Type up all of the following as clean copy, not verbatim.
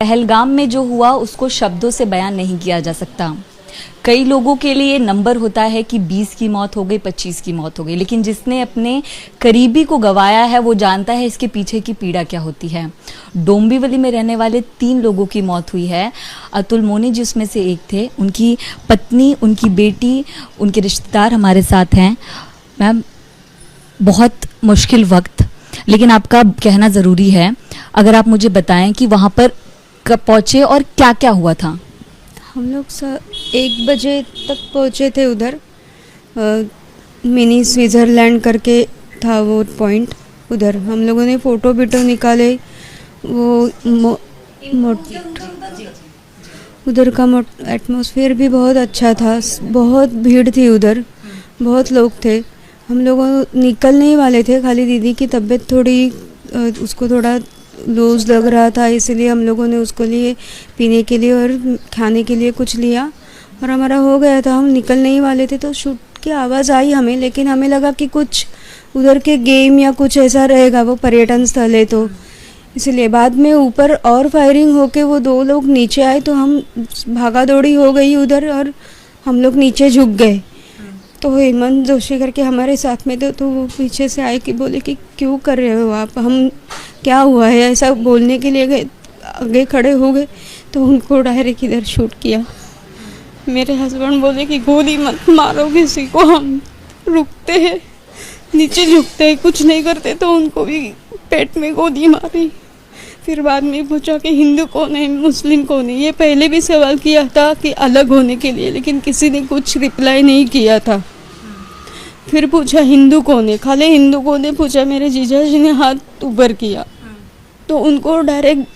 पहलगाम में जो हुआ उसको शब्दों से बयान नहीं किया जा सकता। कई लोगों के लिए नंबर होता है कि 20 की मौत हो गई, 25 की मौत हो गई, लेकिन जिसने अपने करीबी को गंवाया है वो जानता है इसके पीछे की पीड़ा क्या होती है। डोंबिवली में रहने वाले 3 लोगों की मौत हुई है। अतुल मोनी जिसमें से एक थे, उनकी पत्नी, उनकी बेटी, उनके रिश्तेदार हमारे साथ हैं। मैम, बहुत मुश्किल वक्त, लेकिन आपका कहना ज़रूरी है। अगर आप मुझे बताएं कि वहाँ पर कब पहुँचे और क्या क्या हुआ था। हम लोग 1 बजे तक पहुँचे थे उधर। मिनी स्विट्ज़रलैंड करके था वो पॉइंट। उधर हम लोगों ने फ़ोटो वीटो निकाले। वो उधर का एटमॉस्फेयर भी बहुत अच्छा था। बहुत भीड़ थी उधर, बहुत लोग थे। हम लोग निकलने ही वाले थे, खाली दीदी की तबीयत थोड़ी उसको थोड़ा लूज़ लग रहा था, इसलिए हम लोगों ने उसको लिए पीने के लिए और खाने के लिए कुछ लिया और हमारा हो गया था। हम निकलने ही वाले थे तो शूट की आवाज़ आई हमें, लेकिन हमें लगा कि कुछ उधर के गेम या कुछ ऐसा रहेगा, वो पर्यटन स्थल है तो इसलिए। बाद में ऊपर और फायरिंग होके वो 2 लोग नीचे आए तो हम भागा दौड़ी हो गई उधर और हम लोग नीचे झुक गए। तो हेमंत जोशी करके हमारे साथ में थे, तो वो पीछे से आए कि बोले कि क्यों कर रहे हो आप, हम क्या हुआ है, ऐसा बोलने के लिए गए, आगे खड़े हो गए तो उनको डायरेक्ट इधर शूट किया। मेरे हस्बैंड बोले कि गोली मत मारो किसी को, हम रुकते हैं, नीचे झुकते हैं, कुछ नहीं करते, तो उनको भी पेट में गोली मारी। फिर बाद में पूछा कि हिंदू कौन है, मुस्लिम कौन है। ये पहले भी सवाल किया था कि अलग होने के लिए, लेकिन किसी ने कुछ रिप्लाई नहीं किया था। फिर पूछा हिंदू कौन है, खाली हिंदू कौन है पूछा। मेरे जीजा जी ने हाथ ऊपर किया तो उनको डायरेक्ट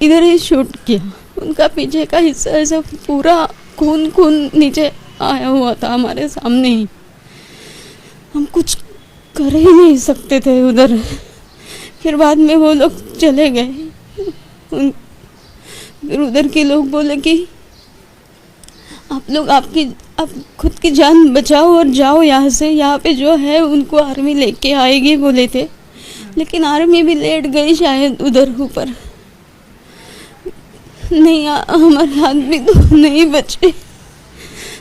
इधर ही शूट किया। उनका पीछे का हिस्सा ऐसा पूरा खून खून नीचे आया हुआ था हमारे सामने ही। हम कुछ कर ही नहीं सकते थे उधर। फिर बाद में वो लोग चले गए। फिर उधर के लोग बोले कि आप लोग आप खुद की जान बचाओ और जाओ यहाँ से, यहाँ पे जो है उनको आर्मी लेके आएगी बोले थे, लेकिन आर्मी भी लेट गई शायद उधर ऊपर। नहीं, हमारे आदमी तो नहीं बचे,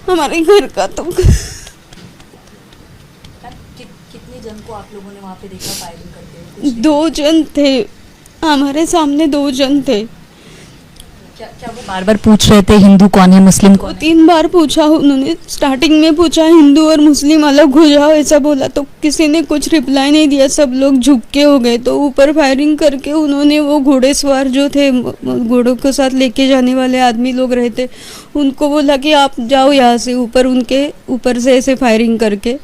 हमारे घर का तो। कितने जन को आप लोगों ने वहाँ पे देखा फायरिंग करते हुए? 2 जन थे, हमारे सामने 2 जन थे। क्या वो बार बार पूछ रहे थे हिंदू कौन है, मुस्लिम कौन है? 3 बार पूछा उन्होंने। स्टार्टिंग में पूछा हिंदू और मुस्लिम अलग हो जाओ ऐसा बोला, तो किसी ने कुछ रिप्लाई नहीं दिया, सब लोग झुक के हो गए। तो ऊपर फायरिंग करके उन्होंने वो घोड़ेसवार जो थे, घोड़ों के साथ लेके जाने वाले आदमी लोग रहते, उनको बोला कि आप जाओ यहाँ से ऊपर, उनके ऊपर से ऐसे फायरिंग करके।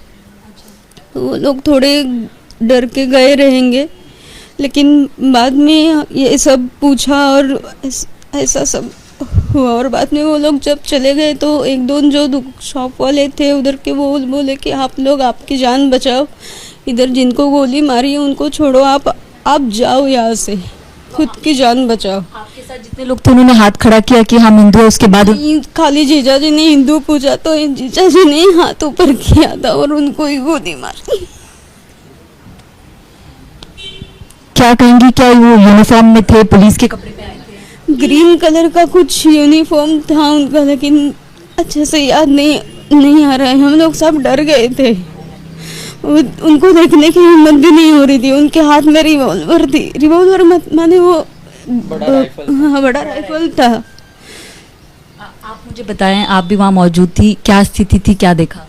तो वो लोग थोड़े डर के गए रहेंगे, लेकिन बाद में ये सब पूछा और ऐसा सब हुआ। और बाद में वो लोग जब चले गए तो 1-2 जो शॉप वाले थे उधर के, वो बोले कि आप लोग आपकी जान बचाओ, इधर जिनको गोली मारी है उनको छोड़ो, आप जाओ यहाँ से, खुद की जान बचाओ। आपके साथ जितने लोग थे उन्होंने हाथ खड़ा किया कि हम हिंदू हैं, उसके बाद खाली जीजा जी ने हिंदू पूछा तो जीजा जी ने हाथ ऊपर किया था और उनको ही गोली मारी। क्या कहेंगी, क्या वो यूनिफॉर्म में थे, पुलिस के कपड़े में आए थे? ग्रीन कलर का कुछ यूनिफॉर्म था उनका, लेकिन अच्छे से याद नहीं आ रहा है। हम लोग सब डर गए थे, उनको देखने की हिम्मत भी नहीं हो रही थी। उनके हाथ में रिवॉल्वर थी, रिवॉल्वर माने वो बड़ा राइफल था। आप मुझे बताएं, आप भी वहाँ मौजूद थी, क्या स्थिति थी, क्या देखा?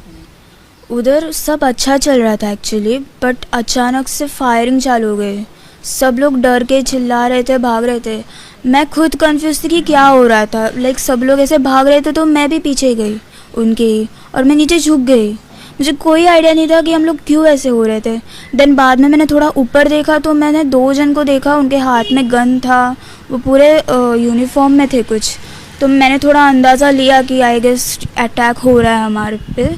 उधर सब अच्छा चल रहा था एक्चुअली, बट अचानक से फायरिंग चालू हो गई। सब लोग डर के चिल्ला रहे थे, भाग रहे थे। मैं खुद कंफ्यूज थी कि क्या हो रहा था। लाइक सब लोग ऐसे भाग रहे थे तो मैं भी पीछे गई उनके ही, और मैं नीचे झुक गई। मुझे कोई आइडिया नहीं था कि हम लोग क्यों ऐसे हो रहे थे। देन बाद में मैंने थोड़ा ऊपर देखा तो मैंने 2 जन को देखा, उनके हाथ में गन था, वो पूरे यूनिफॉर्म में थे कुछ। तो मैंने थोड़ा अंदाज़ा लिया कि आई गेस अटैक हो रहा है हमारे पे,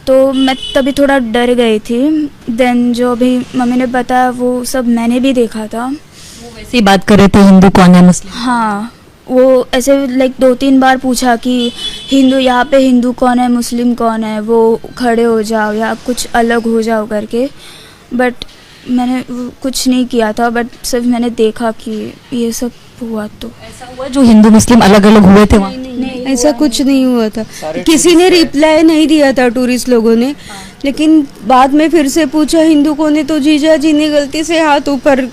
तो मैं तभी थोड़ा डर गई थी। देन जो भी मम्मी ने बताया वो सब मैंने भी देखा था। वो वैसे ही बात कर रहे थे हिंदू कौन है, मुस्लिम? हाँ, वो ऐसे लाइक 2-3 बार पूछा कि हिंदू, यहाँ पे हिंदू कौन है, मुस्लिम कौन है, वो खड़े हो जाओ या कुछ अलग हो जाओ करके। बट मैंने कुछ नहीं किया था, बट सिर्फ मैंने देखा कि ये सब हुआ तो। ऐसा हुआ जो हिंदू मुस्लिम अलग अलग हुए थे वहाँ? नहीं, ऐसा कुछ नहीं हुआ था। किसी ने रिप्लाई नहीं दिया था टूरिस्ट लोगों ने, लेकिन बाद में फिर से पूछा हिंदुओं ने तो जीजा जी ने गलती से हाथ ऊपर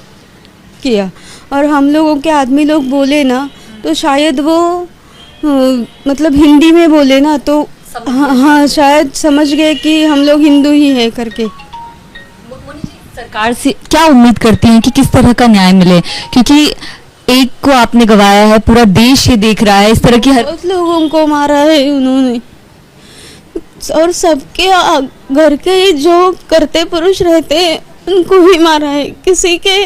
किया और हम लोगों के आदमी लोग बोले ना तो शायद वो मतलब हिंदी में बोले ना तो हाँ शायद समझ गए कि हम लोग हिंदू ही है करके। सरकार से क्या उम्मीद करती हैं कि किस तरह का न्याय मिले, क्योंकि एक को आपने गवाया है, पूरा देश ये देख रहा है, इस तरह की बहुत लोगों को मारा है उन्होंने और सबके घर के जो करते पुरुष रहते हैं उनको भी मारा है, किसी के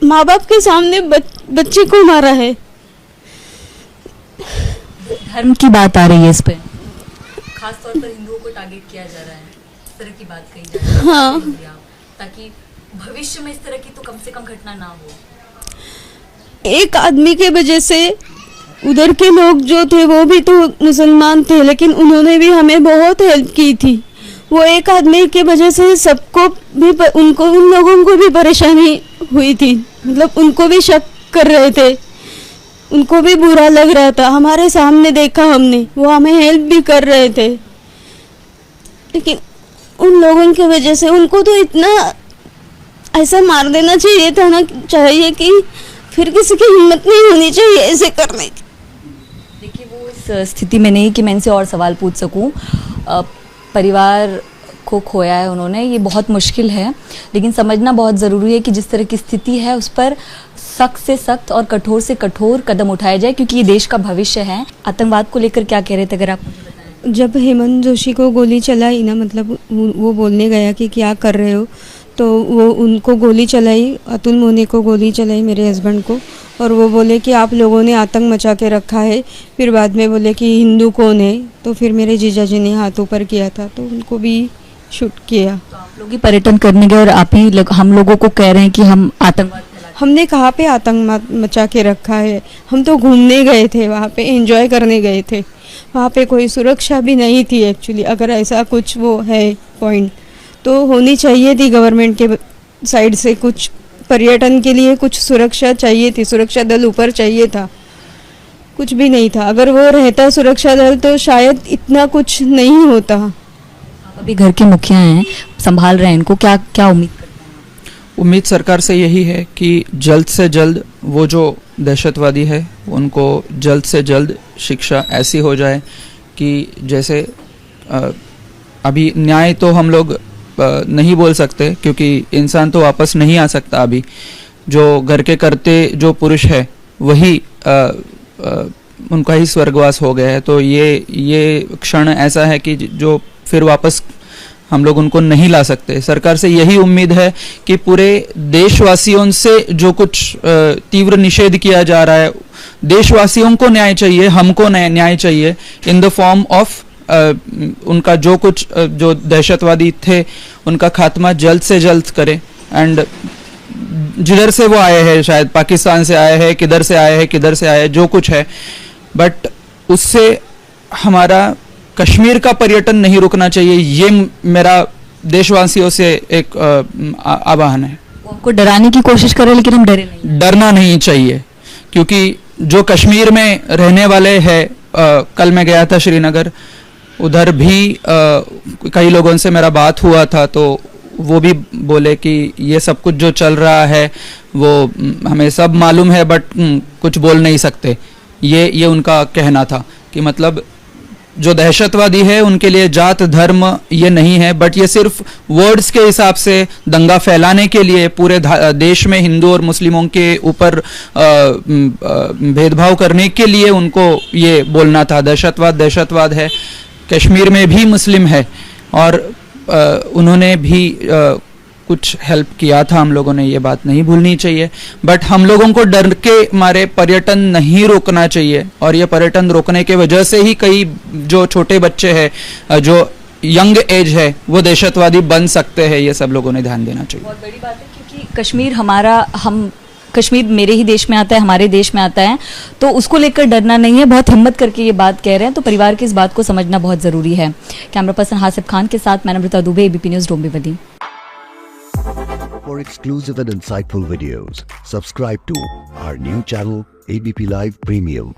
माँ बाप के सामने बच्चे को मारा है। धर्म की बात आ रही है इस पे, खास तौर पर हिंदुओं को टारगेट किया जा रहा है, इस तरह की बात कही जा रही है। हाँ, ताकि भविष्य में इस तरह की तो कम से कम घटना ना हो। एक आदमी के वजह से उधर के लोग जो थे वो भी तो मुसलमान थे, लेकिन उन्होंने भी हमें बहुत हेल्प की थी। वो एक आदमी की वजह से सबको भी उन लोगों को भी परेशानी हुई थी, मतलब उनको भी शक कर रहे थे, उनको भी बुरा लग रहा था। हमारे सामने देखा हमने, वो हमें हेल्प भी कर रहे थे, लेकिन उन लोगों की वजह से उनको तो इतना ऐसा मार देना चाहिए था ना, चाहिए कि फिर किसी की हिम्मत नहीं होनी चाहिए ऐसे करने की। देखिए वो इस स्थिति में नहीं कि मैं इनसे और सवाल पूछ सकूं। परिवार को खोया है उन्होंने, ये बहुत मुश्किल है, लेकिन समझना बहुत ज़रूरी है कि जिस तरह की स्थिति है उस पर सख्त से सख्त और कठोर से कठोर कदम उठाया जाए, क्योंकि ये देश का भविष्य है। आतंकवाद को लेकर क्या कह रहे थे अगर आप मुझे बताएं? जब हेमंत जोशी को गोली चलाई ना, मतलब वो बोलने गया कि क्या कर रहे हो, तो वो उनको गोली चलाई, अतुल मोने को गोली चलाई, मेरे हस्बैंड को, और वो बोले कि आप लोगों ने आतंक मचा के रखा है। फिर बाद में बोले कि हिंदू कौन है, तो फिर मेरे जीजा जी ने हाथ ऊपर किया था तो उनको भी शूट किया। तो आप लोग ही पर्यटन करने गए और आप ही हम लोगों को कह रहे हैं कि हम आतंकवाद फैला। हमने कहाँ पे आतंक मचा के रखा है, हम तो घूमने गए थे, वहाँ पे एंजॉय करने गए थे, वहाँ पे कोई सुरक्षा भी नहीं थी एक्चुअली। अगर ऐसा कुछ वो है पॉइंट तो होनी चाहिए थी गवर्नमेंट के साइड से, कुछ पर्यटन के लिए कुछ सुरक्षा चाहिए थी, सुरक्षा दल ऊपर चाहिए था, कुछ भी नहीं था। अगर वो रहता सुरक्षा दल तो शायद इतना कुछ नहीं होता। आप अभी घर के मुखिया हैं, संभाल रहे हैं इनको, क्या क्या उम्मीद करते हैं? उम्मीद सरकार से यही है कि जल्द से जल्द वो जो दहशतवादी है उनको जल्द से जल्द शिक्षा ऐसी हो जाए कि जैसे अभी न्याय तो हम लोग नहीं बोल सकते क्योंकि इंसान तो वापस नहीं आ सकता। अभी जो घर के करते जो पुरुष है वही उनका ही स्वर्गवास हो गया है, तो ये क्षण ऐसा है कि जो फिर वापस हम लोग उनको नहीं ला सकते। सरकार से यही उम्मीद है कि पूरे देशवासियों से जो कुछ तीव्र निषेध किया जा रहा है, देशवासियों को न्याय चाहिए, हमको न्याय चाहिए इन द फॉर्म ऑफ उनका जो कुछ जो दहशतवादी थे उनका खात्मा जल्द से जल्द करे। एंड जिधर से वो आए हैं, शायद पाकिस्तान से आए हैं, किधर से आए हैं, किधर से आए हैं, जो कुछ है, बट उससे हमारा कश्मीर का पर्यटन नहीं रुकना चाहिए। ये मेरा देशवासियों से एक आह्वान है। वो हमको डराने की कोशिश कर रहे हैं, लेकिन हम डरे नहीं। डरना नहीं चाहिए, क्योंकि जो कश्मीर में रहने वाले हैं, कल मैं गया था श्रीनगर, उधर भी कई लोगों से मेरा बात हुआ था, तो वो भी बोले कि ये सब कुछ जो चल रहा है वो हमें सब मालूम है बट कुछ बोल नहीं सकते। ये उनका कहना था कि मतलब जो दहशतवादी है उनके लिए जात धर्म ये नहीं है, बट ये सिर्फ वर्ड्स के हिसाब से दंगा फैलाने के लिए पूरे देश में हिंदू और मुस्लिमों के ऊपर भेदभाव करने के लिए उनको ये बोलना था। दहशतवाद है। कश्मीर में भी मुस्लिम है और उन्होंने भी कुछ हेल्प किया था हम लोगों ने, ये बात नहीं भूलनी चाहिए। बट हम लोगों को डर के मारे पर्यटन नहीं रोकना चाहिए, और ये पर्यटन रोकने के वजह से ही कई जो छोटे बच्चे हैं, जो यंग एज है, वो दहशतवादी बन सकते हैं। ये सब लोगों ने ध्यान देना चाहिए। बहुत बड़ी बात है, क्योंकि कश्मीर कश्मीर मेरे ही देश में आता है, हमारे देश में आता है, तो उसको लेकर डरना नहीं है। बहुत हिम्मत करके ये बात कह रहे हैं, तो परिवार की इस बात को समझना बहुत ज़रूरी है। कैमरा पर्सन हासिफ खान के साथ मैं Namrata Dubey, ABP News, Dombivli. For exclusive and insightful videos, subscribe to our new channel ABP Live Premium